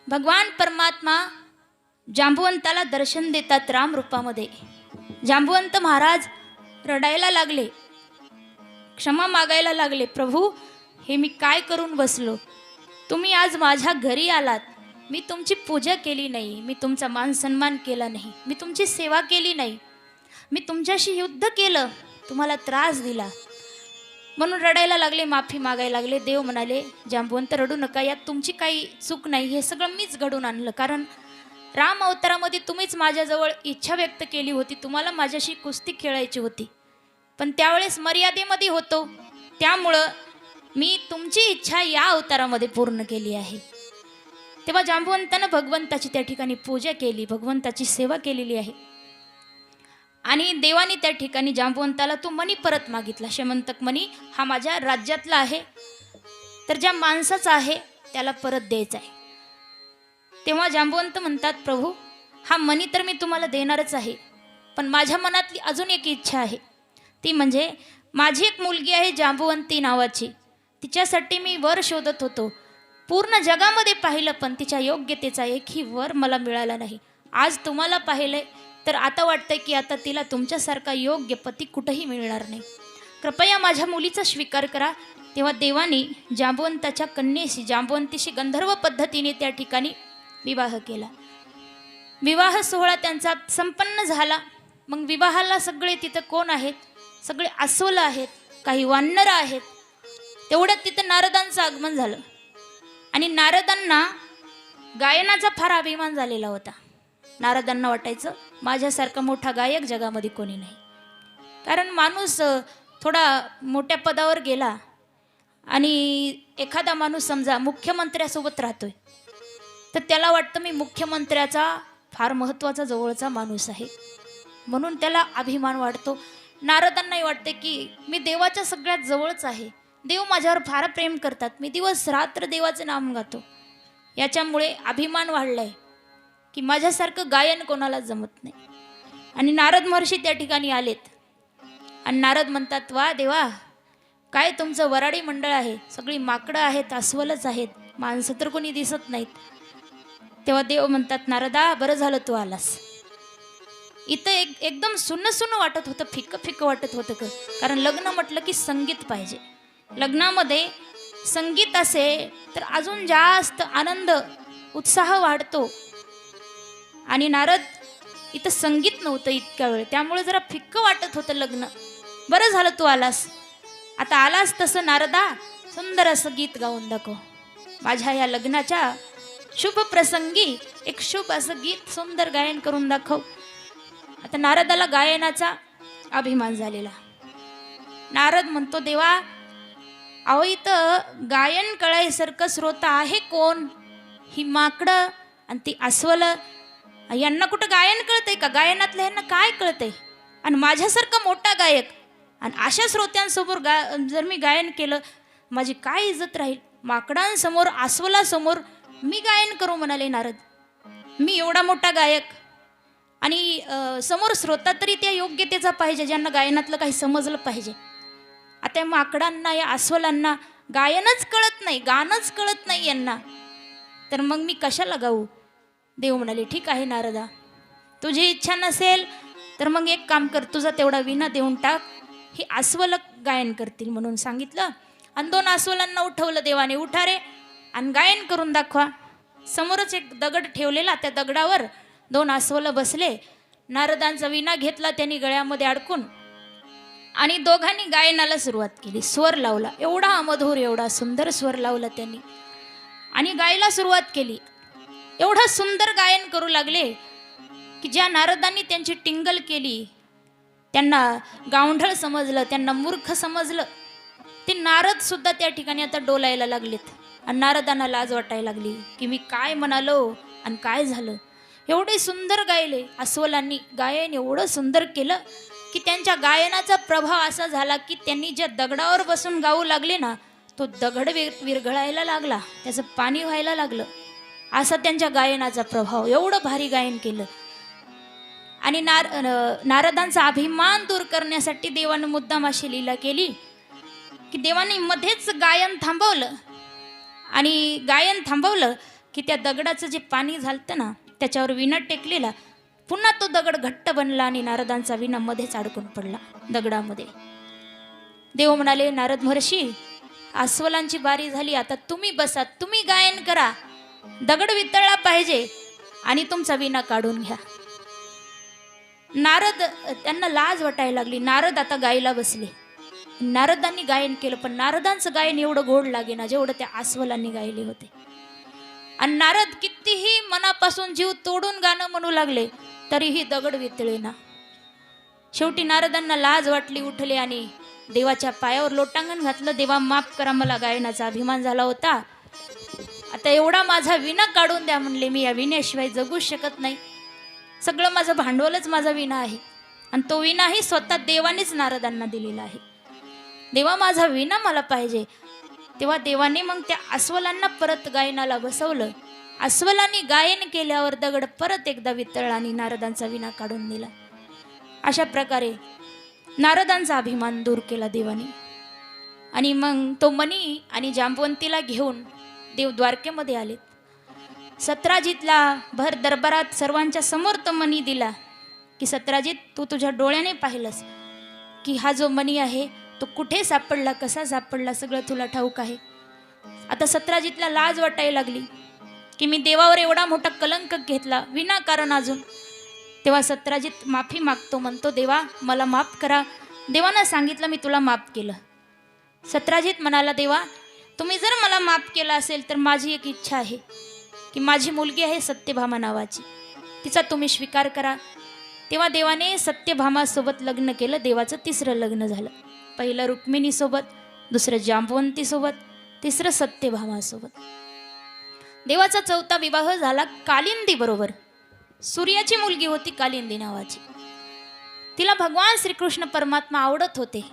भगवान परमात्मा जांबुवंताला दर्शन देतात राम रूपामध्ये। जांबुवंत महाराज रडायला लागले, क्षमा मागायला लागले, प्रभू हे मी काय करून बसलो, तुम्ही आज माझ्या घरी आलात, मी तुमची पूजा केली नाही, मी तुमचा मान सन्मान केला नाही, मी तुमची सेवा केली नाही, मी तुमच्याशी युद्ध केलं, तुम्हाला त्रास दिला, म्हणून रडायला लागले, माफी मागायला लागले। देव म्हणाले, जांबुवंत रडू नका, यात तुमची काही चूक नाही, हे सगळं मीच घडून आणलं, कारण राम अवतारामध्ये तुम्हीच माझ्याजवळ इच्छा व्यक्त केली होती, तुम्हाला माझ्याशी कुस्ती खेळायची होती, पण त्यावेळेस मर्यादेमध्ये होतो, त्यामुळं मी तुमची इच्छा या अवतारामध्ये पूर्ण केली आहे। तेव्हा जांबुवंतानं भगवंताची त्या ठिकाणी पूजा केली, भगवंताची सेवा केलेली आहे। आणि देवाने त्या ठिकाणी जांबुवंताला तो मणी परत मागितला, शेमंतक मणी हा माझ्या राज्यातला आहे, तर ज्या माणसाचा आहे त्याला परत द्यायचा आहे। तेव्हा जांबुवंत म्हणतात, प्रभू हा मणी तर मी तुम्हाला देणारच आहे, पण माझ्या मनातली अजून एक इच्छा आहे, ती म्हणजे माझी एक मुलगी आहे जांबुवंती नावाची, तिच्यासाठी मी वर शोधत होतो, पूर्ण जगामध्ये पाहिलं पण तिच्या योग्यतेचा एकही वर मला मिळाला नाही, आज तुम्हाला पाहिलंय तर आता वाटतंय की आता तिला तुमच्यासारखा योग्य पती कुठेही मिळणार नाही, कृपया माझ्या मुलीचा स्वीकार करा। तेव्हा देवानी जांबुवंताच्या कन्येशी जांबुवंतीशी गंधर्व पद्धतीने त्या ठिकाणी विवाह केला। विवाह सोहळा त्यांचा संपन्न झाला। मग विवाहाला सगळे तिथं कोण आहेत, सगळे अस्वल आहेत, काही वानर आहेत, तेवढ्यात तिथं नारदांचं आगमन झालं। आणि नारदांना गायनाचा फार अभिमान झालेला होता। नारदांना वाटायचं माझ्यासारखा मोठा गायक जगामध्ये कोणी नाही, कारण माणूस थोडा मोठ्या पदावर गेला आणि एखादा माणूस समजा मुख्यमंत्र्यासोबत राहतोय, तर त्याला वाटतं मी मुख्यमंत्र्याचा फार महत्त्वाचा जवळचा माणूस आहे, म्हणून त्याला अभिमान वाटतो। नारदांनाही वाटते की मी देवाच्या सगळ्यात जवळच आहे, देव माझ्यावर फार प्रेम करतात, मी दिवस रात्र देवाचं नाम गातो, याच्यामुळे अभिमान वाढलाय की माझ्यासारखं गायन कोणाला जमत नाही। आणि नारद महर्षी त्या ठिकाणी आलेत आणि नारद म्हणतात, वा देवा काय तुमचं वराडी मंडळ आहे, सगळी माकडं आहेत, अस्वलच आहेत, माणसं तर कोणी दिसत नाहीत। तेव्हा देव म्हणतात, नारदा बरं झालं तू आलास, इथं एकदम सुन्न सुन्न वाटत होतं, फिक्क फिक्क वाटत होतं, कारण लग्न म्हटलं की संगीत पाहिजे, लग्नामध्ये संगीत असे तर अजून जास्त आनंद उत्साह वाढतो। आणि नारद इथं संगीत नव्हतं इतक्या वेळ, त्यामुळे जरा फिक्क वाटत होतं लग्न, बरं झालं तू आलास, आता आलास तसं नारदा सुंदर असं गीत गाऊन दाखव, माझ्या या लग्नाच्या शुभ प्रसंगी एक शुभ असं गीत सुंदर गायन करून दाखव। आता नारदाला गायनाचा अभिमान झालेला। नारद म्हणतो, देवा अहो इथं गायन कळायसारखं श्रोता आहे कोण, ही माकडं आणि ती अस्वल, यांना कुठं गायन कळतंय का, गायनातलं यांना काय कळतंय, आणि माझ्यासारखा मोठा गायक आणि अशा श्रोत्यांसमोर जर मी गायन केलं माझी काय इज्जत राहील, माकडांसमोर अस्वलासमोर मी गायन करू म्हणाले नारद, मी एवढा मोठा गायक आणि समोर श्रोता तरी त्या योग्यतेचा पाहिजे, ज्यांना गायनातलं काही समजलं पाहिजे। आता या माकडांना या अस्वलांना गायनच कळत नाही, गाणंच कळत नाही यांना, तर मग मी कशाला गाऊ। देव म्हणाले, ठीक आहे नारदा, तुझी इच्छा नसेल तर मग एक काम कर, तुझा तेवढा विना देऊन टाक, ही अस्वल गायन करतील म्हणून सांगितलं। आणि 2 अस्वलांना उठवलं देवाने, उठा रे आणि गायन करून दाखवा। समोरच एक दगड ठेवलेला, त्या दगडावर 2 अस्वल बसले, नारदांचा विना घेतला त्यांनी गळ्यामध्ये अडकून आणि दोघांनी गायनाला सुरुवात केली, स्वर लावला, एवढा मधुर एवढा सुंदर स्वर लावला त्यांनी आणि गायला सुरुवात केली। एवढं सुंदर गायन करू लागले की ज्या नारदांनी त्यांची टिंगल केली त्यांना गावंढळ समजलं, त्यांना मूर्ख समजलं, ते नारद सुद्धा त्या ठिकाणी आता डोलायला लागलेत आणि नारदांना लाज वाटायला लागली की मी काय म्हणालो आणि काय झालं। एवढे सुंदर गायले अस्वलांनी, गायन एवढं सुंदर केलं की त्यांच्या गायनाचा प्रभाव असा झाला की त्यांनी ज्या दगडावर बसून गाऊ लागले ना, तो दगड विरघळायला लागला, त्याचं पाणी व्हायला लागलं, असा त्यांच्या गायनाचा प्रभाव, एवढं भारी गायन केलं। आणि नारदांचा अभिमान दूर करण्यासाठी देवानं मुद्दाम अशी लीला केली की देवाने मध्येच गायन थांबवलं आणि गायन थांबवलं की त्या दगडाचं जे पाणी झालतं ना त्याच्यावर विणा टेकलेला, पुन्हा तो दगड घट्ट बनला आणि नारदांचा विणा मध्येच अडकून पडला दगडामध्ये. देव म्हणाले, नारद महर्षी, अस्वलांची बारी झाली, आता तुम्ही बसा, तुम्ही गायन करा, दगड वितळला पाहिजे आणि तुमचा विणा काढून घ्या. नारद, त्यांना लाज वाटायला लागली. नारद आता गायला बसले. नारदांनी गायन केलं, पण नारदांचं गायन एवढं गोड लागेना जेवढं त्या अस्वलांनी गायले होते. आणि नारद कितीही मनापासून जीव तोडून गाणं म्हणू लागले तरीही दगड वितळेना. शेवटी नारदांना लाज वाटली, उठले आणि देवाच्या पायावर लोटांगण घातलं. देवा माफ करा, मला गायनाचा अभिमान झाला होता, आता एवढा माझा विणा काढून द्या म्हणले. मी या विण्याशिवाय जगू शकत नाही, सगळं माझं भांडवलच माझा विणा आहे. आणि तो विणाही स्वतः देवानेच नारदांना दिलेला आहे. देवा माझा विणा मला पाहिजे. तेव्हा देवाने मग त्या अस्वलांना परत गायनाला बसवलं. अस्वलांनी गायन केल्यावर दगड परत एकदा वितळला आणि नारदांचा विणा काढून दिला. अशा प्रकारे नारदांचा अभिमान दूर केला देवाने. आणि मग तो मणी आणि जांबवंतीला घेऊन देव द्वारकेमध्ये आले. सत्राजितला भर दरबारात सर्वांच्या समोर तो मणी दिला की सत्राजित, तू तुझ्या डोळ्याने पाहिलंस की हा जो मणी आहे तो कुठे सापडला, कसा सापडला, सगळं तुला ठाऊक आहे. आता सत्राजितला लाज वाटायला लागली की मी देवावर एवढा मोठा कलंक घेतला विनाकारण अजून. तेव्हा सत्राजित माफी मागतो, म्हणतो, देवा मला माफ करा. देवानं सांगितलं मी तुला माफ केलं. सत्राजित म्हणाला, देवा तुम्ही जर मला माफ केलं असेल तर माझी एक इच्छा आहे की माझी मुलगी आहे सत्यभामा नावाची, तिचा तुम्ही स्वीकार करा. तेव्हा देवाने सत्यभामासोबत लग्न केलं. देवाचं तिसरं लग्न झालं. पहिलं रुक्मिणीसोबत, दुसरं जांबवंतीसोबत, तिसरं सत्यभामासोबत. देवाचा चौथा विवाह झाला कालिंदी बरोबर. सूर्याची मुलगी होती कालिंदी नावाची. तिला भगवान श्रीकृष्ण परमात्मा आवडत होते,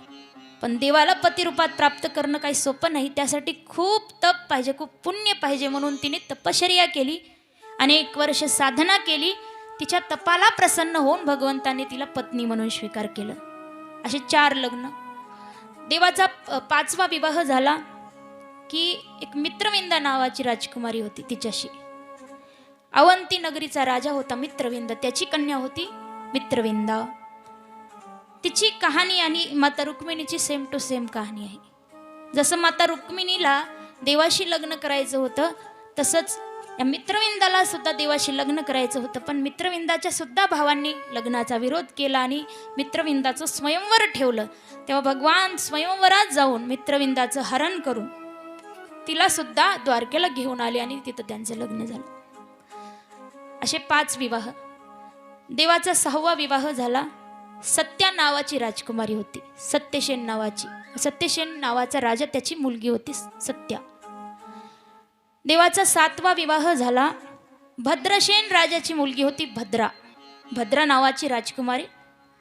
पण देवाला पतिरूपात प्राप्त करणं काही सोपं नाही. त्यासाठी खूप तप पाहिजे, खूप पुण्य पाहिजे. म्हणून तिने तपश्चर्या केली, अनेक वर्ष साधना केली. तिच्या तपाला प्रसन्न होऊन भगवंताने तिला पत्नी म्हणून स्वीकार केलं. असे 4 लग्न. देवाचा 5वा विवाह झाला की एक मित्रविंदा नावाची राजकुमारी होती, तिच्याशी. अवंती नगरीचा राजा होता मित्रविंद, त्याची कन्या होती मित्रविंदा. तिची कहाणी आणि माता रुक्मिणीची सेम टू सेम कहाणी आहे. जसं माता रुक्मिणीला देवाशी लग्न करायचं होतं, तसंच या मित्रविंदाला सुद्धा देवाशी लग्न करायचं होतं. पण मित्रविंदाच्या सुद्धा भावांनी लग्नाचा विरोध केला आणि मित्रविंदाचं स्वयंवर ठेवलं. तेव्हा भगवान स्वयंवरात जाऊन मित्रविंदाचं हरण करून तिला सुद्धा द्वारकेला घेऊन आले आणि तिथं त्यांचं लग्न झालं. असे 5 विवाह. देवाचा 6वा विवाह झाला. सत्या नावाची राजकुमारी होती, सत्यसेन नावाची. सत्यसेन नावाचा राजा, त्याची मुलगी होती सत्या. देवाचा 7वा विवाह झाला. भद्रसेन राजाची मुलगी होती भद्रा. भद्रा नावाची राजकुमारी,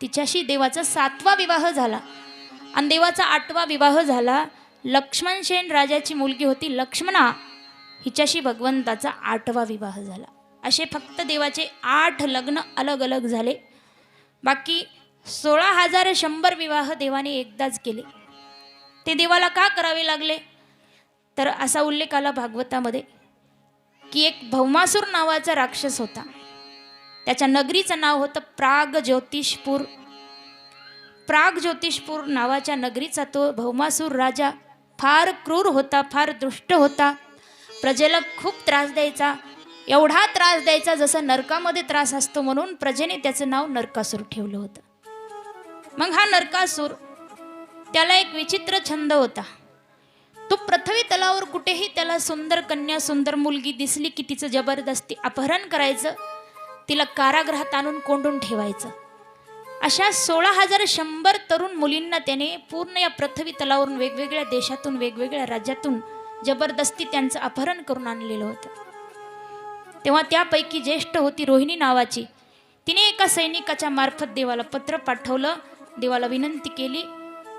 तिच्याशी देवाचा 7वा विवाह झाला. आणि देवाचा 8वा विवाह झाला. लक्ष्मणसेन राजाची मुलगी होती लक्ष्मणा, हिच्याशी भगवंताचा 8वा विवाह झाला. असे फक्त देवाचे 8 लग्न अलग अलग झाले. बाकी 16,100 विवाह देवाने एकदाच केले. ते देवाला का करावे लागले, तर असा उल्लेख आला भागवतामध्ये की एक भौमासूर नावाचा राक्षस होता. त्याच्या नगरीचं नाव होतं प्रागज्योतिषपूर. प्रागज्योतिषपूर नावाच्या नगरीचा तो भौमासूर राजा फार क्रूर होता, फार दुष्ट होता. प्रजेला खूप त्रास द्यायचा. एवढा त्रास द्यायचा जसं नरकामध्ये त्रास असतो, म्हणून प्रजेने त्याचं नाव नरकासूर ठेवलं होतं. मग हा नरकासूर, त्याला एक विचित्र छंद होता. तो पृथ्वी तलावर कुठेही त्याला सुंदर कन्या, सुंदर मुलगी दिसली की तिचं जबरदस्ती अपहरण करायचं, तिला कारागृहात आणून कोंडून ठेवायचं. अशा 16,100 तरुण मुलींना त्याने पूर्ण या पृथ्वी तलावरून वेगवेगळ्या देशातून, वेगवेगळ्या राज्यातून जबरदस्ती त्यांचं अपहरण करून आणलेलं होतं. तेव्हा त्यापैकी ज्येष्ठ होती रोहिणी नावाची. तिने एका सैनिकाच्या मार्फत देवाला पत्र पाठवलं. देवाला विनंती केली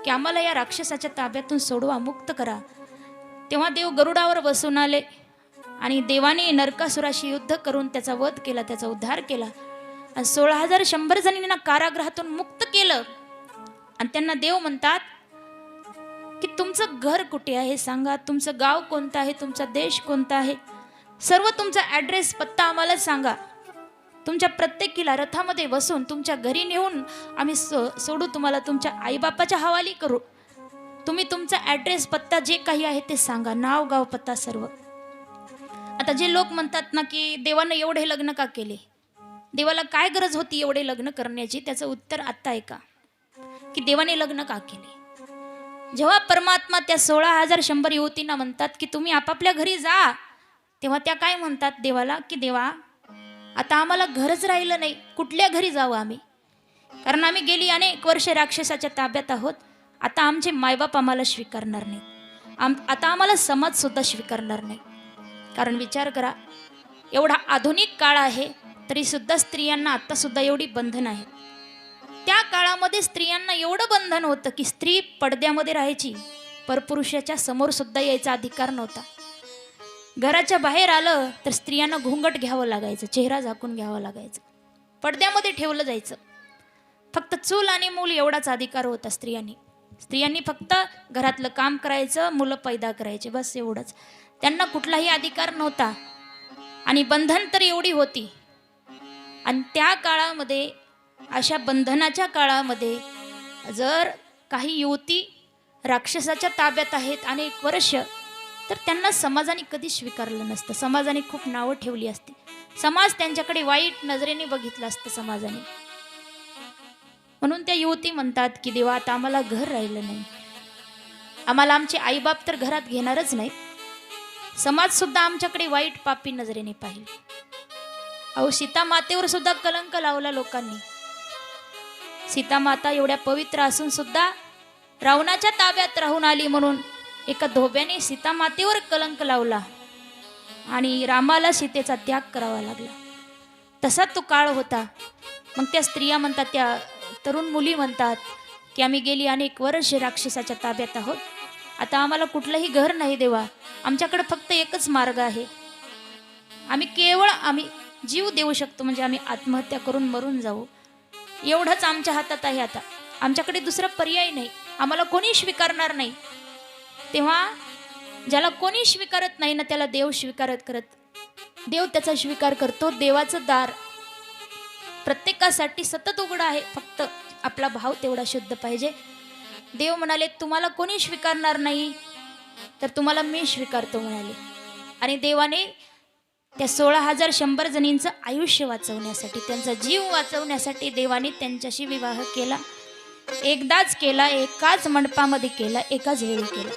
की आम्हाला या राक्षसाच्या ताब्यातून सोडवा, मुक्त करा. तेव्हा देव गरुडावर बसून आले आणि देवाने नरकासुराशी युद्ध करून त्याचा वध केला, त्याचा उद्धार केला. आणि 16,100 जणींना कारागृहातून मुक्त केलं. आणि त्यांना देव म्हणतात की तुमचं घर कुठे आहे सांगा, तुमचं गाव कोणतं आहे, तुमचा देश कोणता आहे. सर्व तुमचा ॲड्रेस पत्ता आम्हाला सांगा. तुमच्या प्रत्येकीला रथामध्ये बसून तुमच्या घरी नेऊन आम्ही सोडू, तुम्हाला तुमच्या आईबापाच्या हवाली करू. तुम्ही तुमचा ॲड्रेस पत्ता जे काही आहे ते सांगा, नाव गाव पत्ता सर्व. आता जे लोक म्हणतात ना की देवानं एवढे लग्न का केले, देवाला काय गरज होती एवढे लग्न करण्याची, त्याचं उत्तर आत्ता ऐका की देवाने लग्न का केले. जेव्हा परमात्मा त्या 16,100 युवतींना म्हणतात की तुम्ही आपापल्या घरी जा, तेव्हा त्या काय म्हणतात देवाला की देवा आता आम्हाला घरच राहिलं नाही, कुठल्या घरी जाऊ आम्ही, कारण आम्ही गेली अनेक वर्ष राक्षसाच्या ताब्यात आहोत. आता आमचे मायबाप आम्हाला स्वीकारणार नाही, आता आम्हाला समाजसुद्धा स्वीकारणार नाही. कारण विचार करा, एवढा आधुनिक काळ आहे तरीसुद्धा स्त्रियांना आत्तासुद्धा एवढी बंधन आहेत. त्या काळामध्ये स्त्रियांना एवढं बंधन होतं की स्त्री पडद्यामध्ये राहायची, परपुरुषाच्या समोर सुद्धा यायचा अधिकार नव्हता. घराच्या बाहेर आलं तर स्त्रियांना घुंगट घ्यावं लागायचं, चेहरा झाकून घ्यावा लागायचं, पडद्यामध्ये ठेवलं जायचं. फक्त चूल आणि मूल एवढाच अधिकार होता स्त्रियांनी फक्त घरातलं काम करायचं, मुलं पैदा करायचे, बस एवढंच. त्यांना कुठलाही अधिकार नव्हता आणि बंधन तर एवढी होती. आणि त्या काळामध्ये, अशा बंधनाच्या काळामध्ये जर काही युवती राक्षसाच्या ताब्यात आहेत अनेक वर्ष, तर त्यांना समाजाने कधी स्वीकारलं नसतं. समाजाने खूप नावं ठेवली असती, समाज त्यांच्याकडे वाईट नजरेने बघितलं असतं समाजाने. म्हणून त्या युवती म्हणतात की देवा आता आम्हाला घर राहिलं नाही, आम्हाला आमचे आईबाप तर घरात घेणारच नाही, समाजसुद्धा आमच्याकडे वाईट पापी नजरेने पाहिलं. अहो सीता मातेवर सुद्धा कलंक लावला लोकांनी. सीता माता एवढ्या पवित्र असून सुद्धा रावणाच्या ताब्यात राहून आली म्हणून एका धोब्याने सीता मातेवर कलंक लावला आणि रामाला सीतेचा त्याग करावा लागला. तसा तो काळ होता. मग त्या स्त्रिया म्हणतात, त्या तरुण मुली म्हणतात की आम्ही गेली अनेक वर्ष राक्षसाच्या ताब्यात आहोत, आता आम्हाला कुठलंही घर नाही देवा, आमच्याकडे फक्त एकच मार्ग आहे, आम्ही जीव देऊ शकतो, म्हणजे आम्ही आत्महत्या करून मरून जाऊ, एवढंच आमच्या हातात आहे. आता आमच्याकडे दुसरा पर्याय नाही, आम्हाला कोणी स्वीकारणार नाही. तेव्हा ज्याला कोणी स्वीकारत नाही ना त्याला देव देव त्याचा स्वीकार करतो. देवाचं दार प्रत्येकासाठी सतत उघडं आहे, फक्त आपला भाव तेवढा शुद्ध पाहिजे. देव म्हणाले तुम्हाला कोणी स्वीकारणार नाही तर तुम्हाला मी स्वीकारतो म्हणाले. आणि देवाने त्या 16,100 जणींचं आयुष्य वाचवण्यासाठी, त्यांचा जीव वाचवण्यासाठी देवाने त्यांच्याशी विवाह केला. एकदाच केला, एकाच मंडपामध्ये केला, एकाच वेळी केला.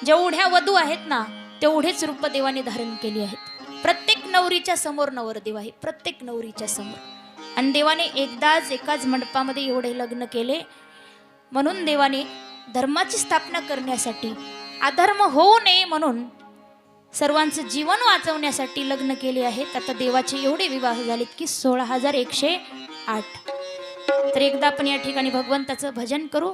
जेवढ्या वधू आहेत ना तेवढेच रूप देवाने धारण केली आहेत. प्रत्येक नवरीच्या समोर नवरदेव आहे, प्रत्येक नवरीच्या समोर. आणि देवाने एकदाच एकाच मंडपामध्ये एवढे लग्न केले. म्हणून देवाने धर्माची स्थापना करण्यासाठी, अधर्म होऊ नये म्हणून, सर्वांचं जीवन वाचवण्यासाठी लग्न केले आहेत. आता देवाचे एवढे विवाह झालेत की 16,108. तर एकदा आपण या ठिकाणी भगवंताचं भजन करू.